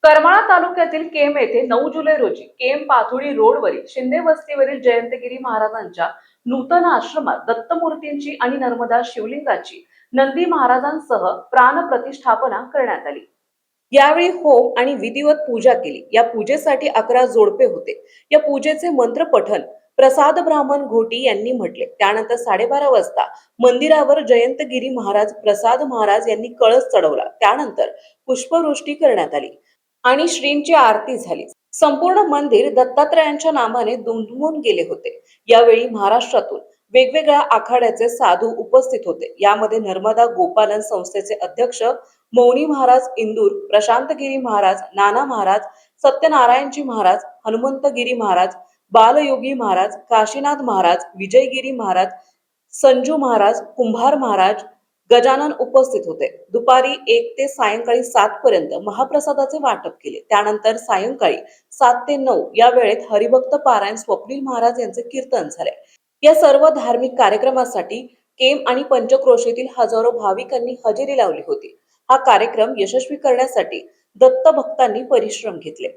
करमाळा तालुक्यातील केम येथे 9 जुलै रोजी केम पाथुडी रोडवरील शिंदे वस्तीवरील जयंतगिरी महाराजांच्या नूतन आश्रमात दत्तमूर्तींची आणि नर्मदा शिवलिंगाची नंदी महाराजांसह प्राण प्रतिष्ठापना करण्यात आली। यावेळी होम आणि विधिवत पूजा केली। या पूजेसाठी 11 जोडपे होते। या पूजेचे मंत्र पठण प्रसाद ब्राह्मण घोटी यांनी म्हटले। त्यानंतर 12:30 वाजता मंदिरावर जयंतगिरी महाराज प्रसाद महाराज यांनी कळस चढवला। त्यानंतर पुष्पवृष्टी करण्यात आली आणि श्रींची आरती झाली। संपूर्ण मंदिर दत्तात्रयांच्या नामाने दुमदुमून गेले होते। यावेळी महाराष्ट्रातून वेगवेगळ्या आखाड्याचे साधू उपस्थित होते। यामध्ये नर्मदा गोपालन संस्थेचे अध्यक्ष मौनी महाराज इंदूर, प्रशांतगिरी महाराज, नाना महाराज, सत्यनारायणजी महाराज, हनुमंतगिरी महाराज, बालयोगी महाराज, काशीनाथ महाराज, विजयगिरी महाराज, संजू महाराज, कुंभार महाराज, गजानन उपस्थित होते। दुपारी 1 ते सायंकाळी 7 पर्यंत महाप्रसादाचे वाटप केले। त्यानंतर सायंकाळी 7 ते 9 या वेळेत हरिभक्त पारायण स्वप्नील महाराज यांचे कीर्तन झाले। या सर्व धार्मिक कार्यक्रमासाठी केम आणि पंचक्रोशीतील हजारो भाविकांनी हजेरी लावली होती। हा कार्यक्रम यशस्वी करण्यासाठी दत्त भक्तांनी परिश्रम घेतले।